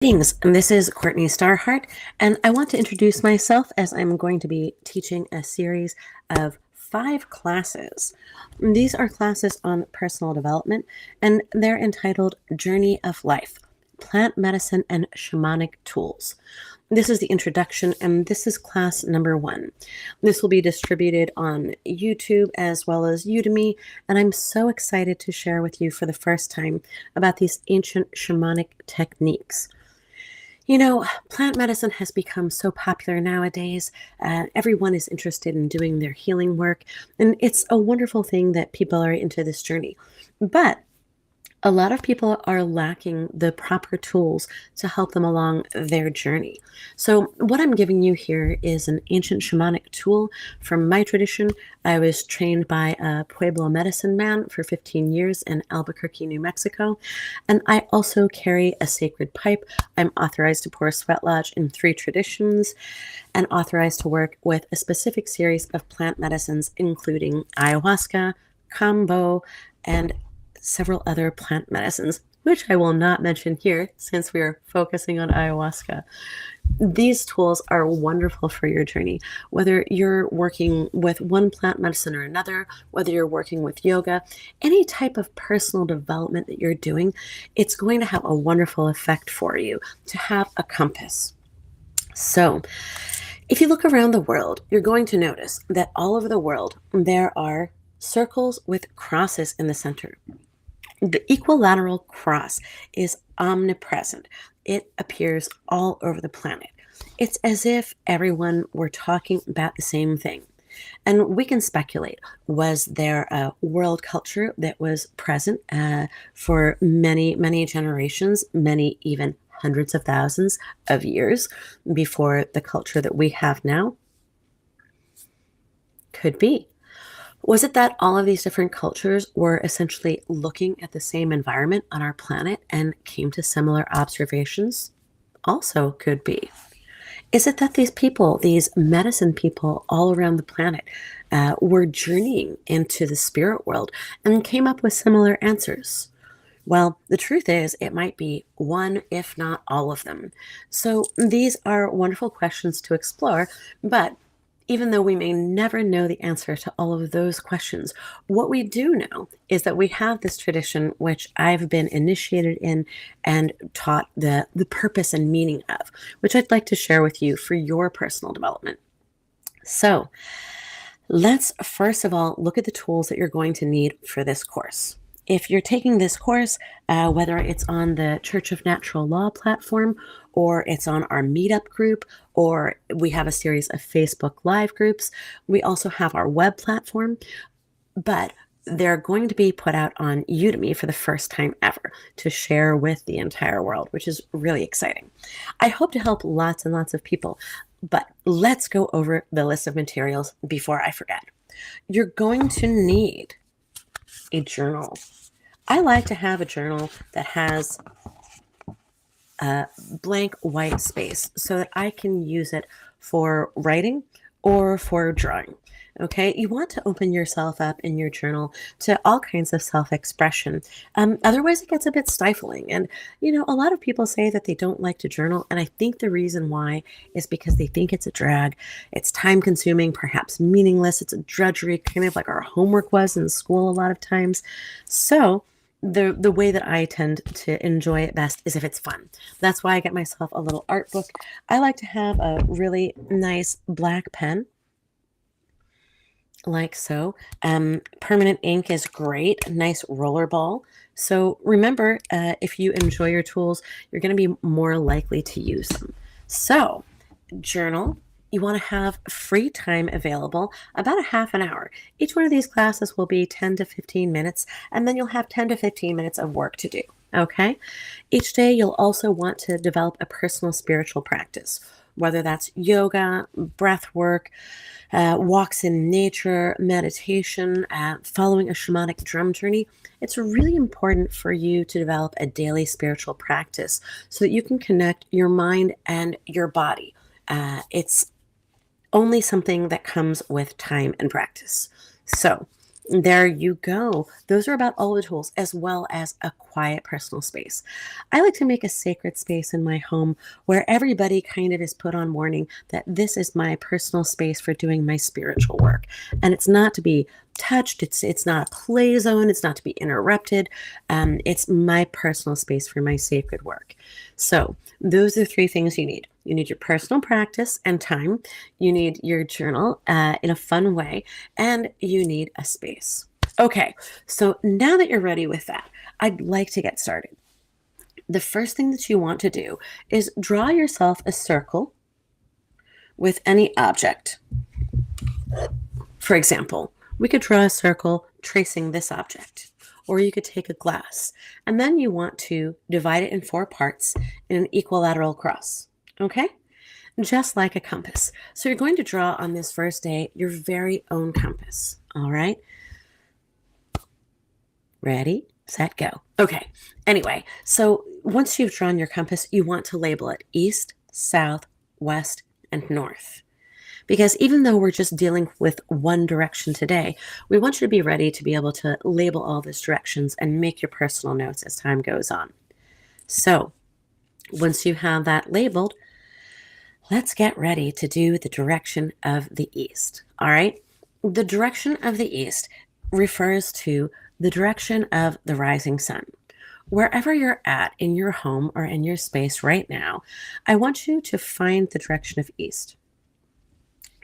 Greetings, and this is Courtney Starhart, and I want to introduce myself as I'm going to be teaching a series of 5 classes. These are classes on personal development, and they're entitled Journey of Life, Plant Medicine and Shamanic Tools. This is the introduction, and this is class number 1. This will be distributed on YouTube as well as Udemy, and I'm so excited to share with you for the first time about these ancient shamanic techniques. Plant medicine has become so popular nowadays. Everyone is interested in doing their healing work, and it's a wonderful thing that people are into this journey. But a lot of people are lacking the proper tools to help them along their journey. So, what I'm giving you here is an ancient shamanic tool from my tradition. I was trained by a Pueblo medicine man for 15 years in Albuquerque, New Mexico. And I also carry a sacred pipe. I'm authorized to pour sweat lodge in 3 traditions and authorized to work with a specific series of plant medicines, including ayahuasca, kambo, and several other plant medicines, which I will not mention here since we are focusing on ayahuasca. These tools are wonderful for your journey, whether you're working with one plant medicine or another, whether you're working with yoga, any type of personal development that you're doing, it's going to have a wonderful effect for you to have a compass. So, if you look around the world, you're going to notice that all over the world, there are circles with crosses in the center. The equilateral cross is omnipresent. It appears all over the planet. It's as if everyone were talking about the same thing. And we can speculate, was there a world culture that was present for many, many generations, many even hundreds of thousands of years before the culture that we have now? Could be. Was it that all of these different cultures were essentially looking at the same environment on our planet and came to similar observations? Also could be. Is it that these people, these medicine people all around the planet, were journeying into the spirit world and came up with similar answers? Well, the truth is, it might be one, if not all of them. So these are wonderful questions to explore, but even though we may never know the answer to all of those questions, what we do know is that we have this tradition which I've been initiated in and taught the purpose and meaning of, which I'd like to share with you for your personal development. So, let's first of all look at the tools that you're going to need for this course. If you're taking this course, whether it's on the Church of Natural Law platform, or it's on our meetup group, or we have a series of Facebook Live groups, we also have our web platform, but they're going to be put out on Udemy for the first time ever to share with the entire world, which is really exciting. I hope to help lots and lots of people, but let's go over the list of materials before I forget. You're going to need a journal. I like to have a journal that has a blank white space so that I can use it for writing or for drawing. Okay, you want to open yourself up in your journal to all kinds of self-expression. Otherwise, it gets a bit stifling. And, a lot of people say that they don't like to journal. And I think the reason why is because they think it's a drag. It's time consuming, perhaps meaningless. It's a drudgery, kind of like our homework was in school a lot of times. So, the way that I tend to enjoy it best is if it's fun. That's why I get myself a little art book. I like to have a really nice black pen, like so. Permanent ink is great, nice roller ball. So remember, if you enjoy your tools, you're going to be more likely to use them. So, journal. You want to have free time available, about a half an hour. Each one of these classes will be 10 to 15 minutes, and then you'll have 10 to 15 minutes of work to do. Okay? Each day, you'll also want to develop a personal spiritual practice, whether that's yoga, breath work, walks in nature, meditation, following a shamanic drum journey. It's really important for you to develop a daily spiritual practice so that you can connect your mind and your body. It's only something that comes with time and practice. So, There you go. Those are about all the tools, as well as a quiet personal space. I like to make a sacred space in my home where everybody kind of is put on warning that this is my personal space for doing my spiritual work. And it's not to be touched. It's not a play zone. It's not to be interrupted. It's my personal space for my sacred work. So those are three things you need. You need your personal practice and time. You need your journal in a fun way, and you need a space. Okay, so now that you're ready with that, I'd like to get started. The first thing that you want to do is draw yourself a circle with any object. For example, we could draw a circle tracing this object, or you could take a glass, and then you want to divide it in 4 parts in an equilateral cross. Okay? Just like a compass. So you're going to draw on this first day your very own compass. All right? Ready, set, go. Okay. Anyway, so once you've drawn your compass, you want to label it east, south, west, and north. Because even though we're just dealing with one direction today, we want you to be ready to be able to label all those directions and make your personal notes as time goes on. So once you have that labeled, let's get ready to do the direction of the east. All right. The direction of the east refers to the direction of the rising sun. Wherever you're at in your home or in your space right now, I want you to find the direction of east.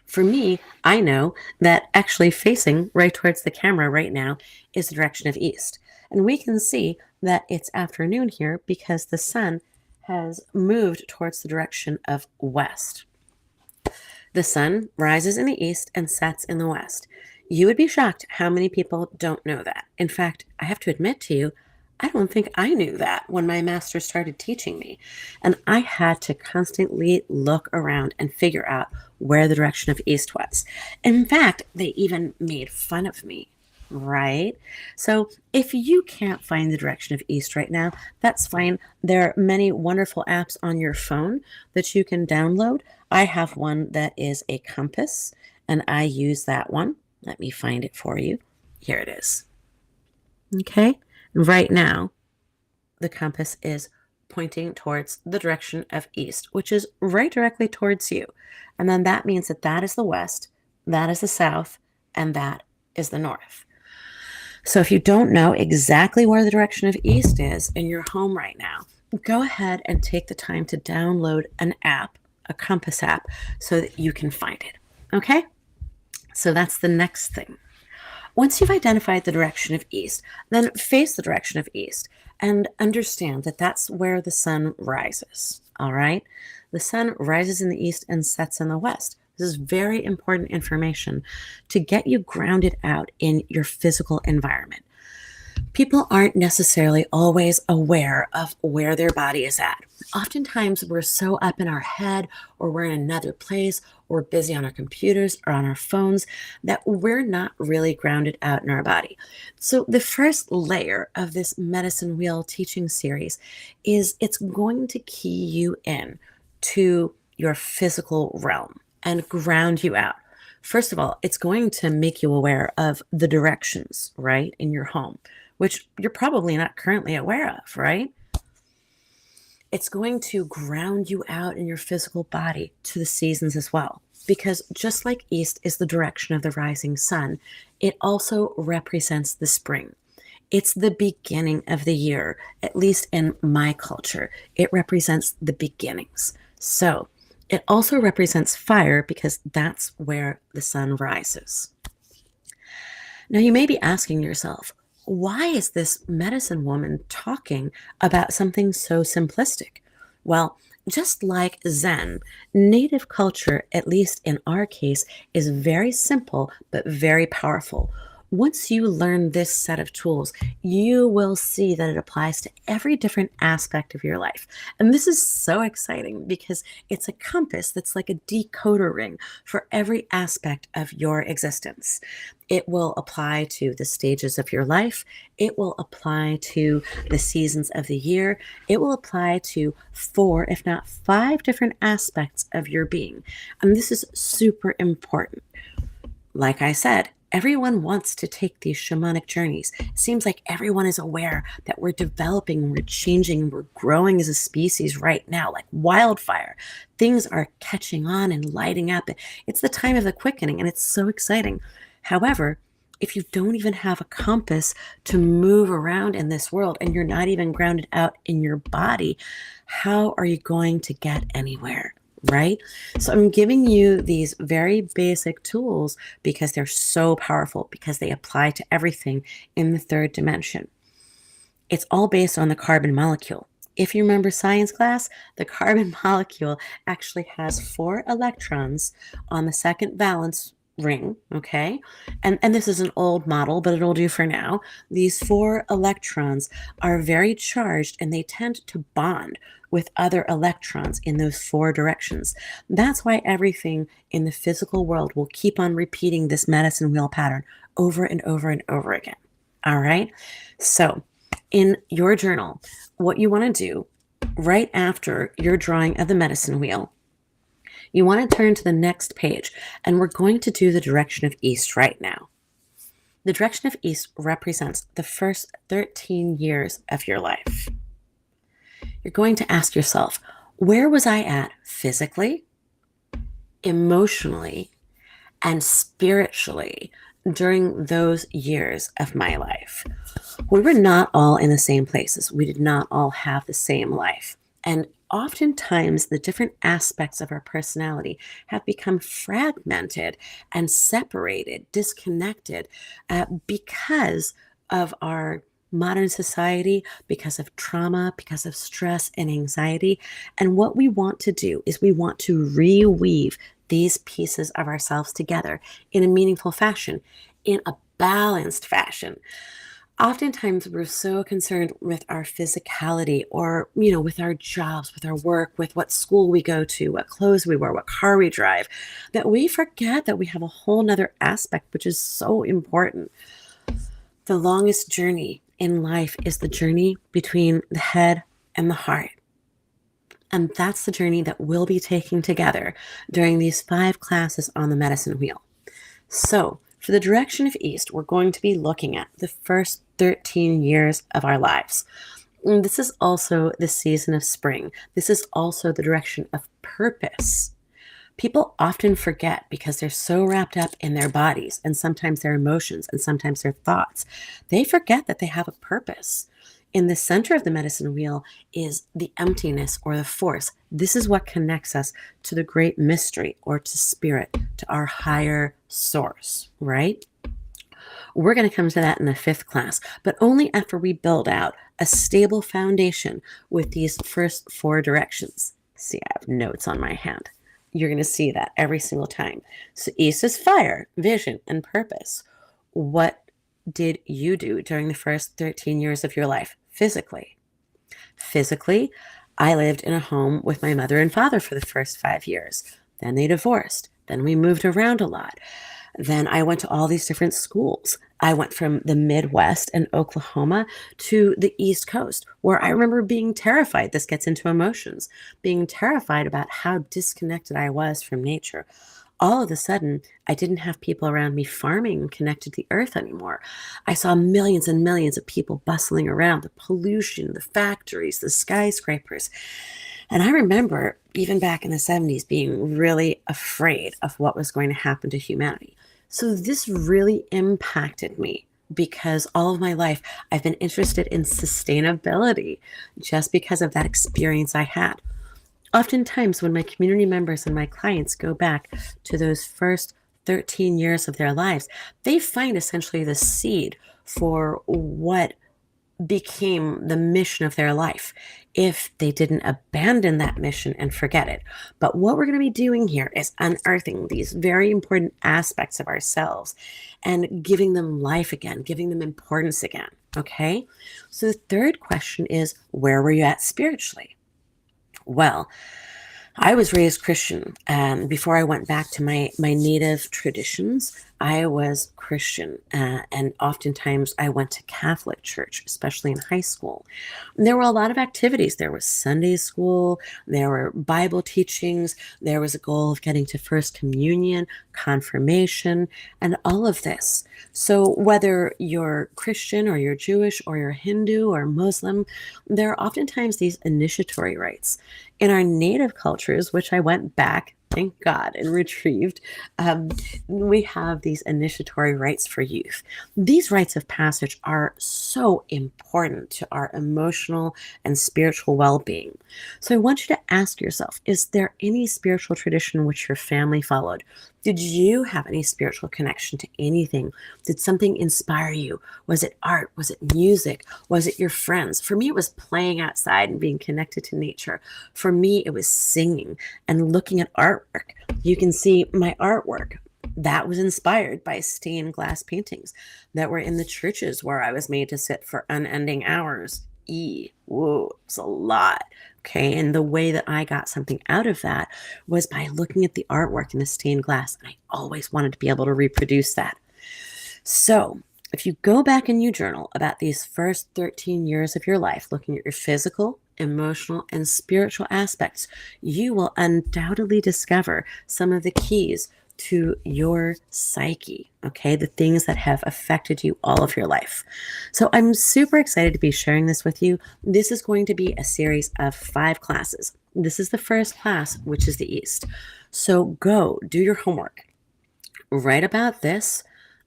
For me, I know that actually facing right towards the camera right now is the direction of east. And we can see that it's afternoon here because the sun has moved towards the direction of west. The sun rises in the east and sets in the west. You would be shocked how many people don't know that. In fact, I have to admit to you, I don't think I knew that when my master started teaching me. And I had to constantly look around and figure out where the direction of east was. In fact, they even made fun of me, right? So if you can't find the direction of east right now, that's fine. There are many wonderful apps on your phone that you can download. I have one that is a compass, and I use that one. Let me find it for you. Here it is. Okay. Right now, the compass is pointing towards the direction of east, which is right directly towards you. And then that means that that is the west, that is the south, and that is the north. So if you don't know exactly where the direction of east is in your home right now, go ahead and take the time to download an app, a compass app, so that you can find it. Okay? So that's the next thing. Once you've identified the direction of east, then face the direction of east and understand that that's where the sun rises. All right? The sun rises in the east and sets in the west. This is very important information to get you grounded out in your physical environment. People aren't necessarily always aware of where their body is at. Oftentimes, we're so up in our head, or we're in another place, or busy on our computers or on our phones that we're not really grounded out in our body. So the first layer of this medicine wheel teaching series is it's going to key you in to your physical realm and ground you out. First of all, it's going to make you aware of the directions, right, in your home, which you're probably not currently aware of, right? It's going to ground you out in your physical body to the seasons as well. Because just like east is the direction of the rising sun, it also represents the spring. It's the beginning of the year, at least in my culture. It represents the beginnings. So it also represents fire because that's where the sun rises. Now you may be asking yourself, why is this medicine woman talking about something so simplistic? Well, just like Zen, native culture, at least in our case, is very simple but very powerful. Once you learn this set of tools, you will see that it applies to every different aspect of your life. And this is so exciting because it's a compass that's like a decoder ring for every aspect of your existence. It will apply to the stages of your life. It will apply to the seasons of the year. It will apply to 4, if not 5 different aspects of your being. And this is super important. Like I said, Everyone wants to take these shamanic journeys. It seems like everyone is aware that we're developing, we're changing, and we're growing as a species right now, like wildfire. Things are catching on and lighting up. It's the time of the quickening, and it's so exciting. However, if you don't even have a compass to move around in this world and you're not even grounded out in your body, how are you going to get anywhere? Right? So I'm giving you these very basic tools because they're so powerful, because they apply to everything in the third dimension. It's all based on the carbon molecule. If you remember science class, the carbon molecule actually has 4 electrons on the second valence ring, okay? And this is an old model, but it'll do for now. These 4 electrons are very charged and they tend to bond with other electrons in those 4 directions. That's why everything in the physical world will keep on repeating this medicine wheel pattern over and over and over again. All right? So, in your journal, what you want to do right after your drawing of the medicine wheel, you want to turn to the next page, and we're going to do the direction of east right now. The direction of east represents the first 13 years of your life. You're going to ask yourself, where was I at physically, emotionally, and spiritually during those years of my life? We were not all in the same places. We did not all have the same life. And oftentimes, the different aspects of our personality have become fragmented and separated, disconnected, because of our modern society, because of trauma, because of stress and anxiety. And what we want to do is we want to reweave these pieces of ourselves together in a meaningful fashion, in a balanced fashion. Oftentimes, we're so concerned with our physicality or, with our jobs, with our work, with what school we go to, what clothes we wear, what car we drive, that we forget that we have a whole nother aspect, which is so important. The longest journey in life is the journey between the head and the heart. And that's the journey that we'll be taking together during these 5 classes on the medicine wheel. So, for the direction of east, we're going to be looking at the first 13 years of our lives. And this is also the season of spring. This is also the direction of purpose. People often forget because they're so wrapped up in their bodies and sometimes their emotions and sometimes their thoughts. They forget that they have a purpose. In the center of the medicine wheel is the emptiness or the force. This is what connects us to the great mystery or to spirit, to our higher source, right? We're going to come to that in the 5th class, but only after we build out a stable foundation with these first 4 directions. See, I have notes on my hand. You're going to see that every single time. So east is fire, vision, and purpose. What did you do during the first 13 years of your life physically? Physically, I lived in a home with my mother and father for the first 5 years. Then they divorced. Then we moved around a lot. Then I went to all these different schools. I went from the Midwest and Oklahoma to the East Coast, where I remember being terrified. This gets into emotions, being terrified about how disconnected I was from nature. All of a sudden, I didn't have people around me farming and connected to the earth anymore. I saw millions and millions of people bustling around, the pollution, the factories, the skyscrapers. And I remember, even back in the 70s, being really afraid of what was going to happen to humanity. So this really impacted me because all of my life, I've been interested in sustainability just because of that experience I had. Oftentimes, when my community members and my clients go back to those first 13 years of their lives, they find essentially the seed for what became the mission of their life if they didn't abandon that mission and forget it. But what we're going to be doing here is unearthing these very important aspects of ourselves and giving them life again, giving them importance again. Okay? So the third question is, where were you at spiritually? Well, I was raised Christian, and before I went back to my native traditions, I was Christian, and oftentimes I went to Catholic church, especially in high school. And there were a lot of activities. There was Sunday school, there were Bible teachings, there was a goal of getting to First Communion, confirmation, and all of this. So whether you're Christian or you're Jewish or you're Hindu or Muslim, there are oftentimes these initiatory rites. In our native cultures, which I went back, thank God, and retrieved, um, we have these initiatory rites for youth. These rites of passage are so important to our emotional and spiritual well being. So I want you to ask yourself, is there any spiritual tradition which your family followed? Did you have any spiritual connection to anything? Did something inspire you? Was it art? Was it music? Was it your friends? For me, it was playing outside and being connected to nature. For me, it was singing and looking at artwork. You can see my artwork. That was inspired by stained glass paintings that were in the churches where I was made to sit for unending hours. Whoa, it's a lot. Okay. And the way that I got something out of that was by looking at the artwork in the stained glass. And I always wanted to be able to reproduce that. So if you go back and you journal about these first 13 years of your life, looking at your physical, emotional, and spiritual aspects, you will undoubtedly discover some of the keys to your psyche, okay? The things that have affected you all of your life. So I'm super excited to be sharing this with you. This is going to be a series of 5 classes. This is the first class, which is the East. So go do your homework. Write about this.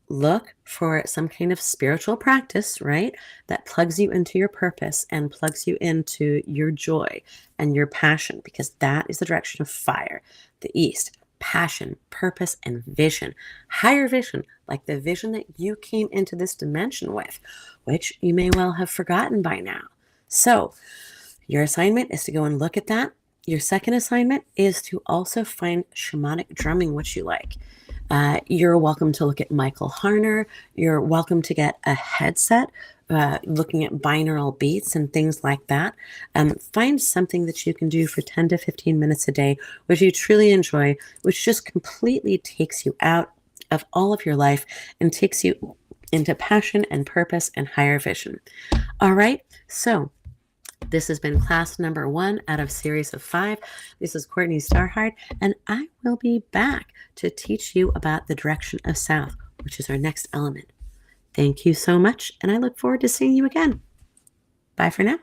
Look for some kind of spiritual practice, right? That plugs you into your purpose and plugs you into your joy and your passion, because that is the direction of fire, the East. Passion, purpose, and vision. Higher vision, like the vision that you came into this dimension with, which you may well have forgotten by now. So your assignment is to go and look at that. Your second assignment is to also find shamanic drumming, which you like. You're welcome to look at Michael Harner. You're welcome to get a headset, looking at binaural beats and things like that. Find something that you can do for 10 to 15 minutes a day, which you truly enjoy, which just completely takes you out of all of your life and takes you into passion and purpose and higher vision. All right, so this has been class number 1 out of series of 5. This is Courtney Starhart, and I will be back to teach you about the direction of south, which is our next element. Thank you so much, and I look forward to seeing you again. Bye for now.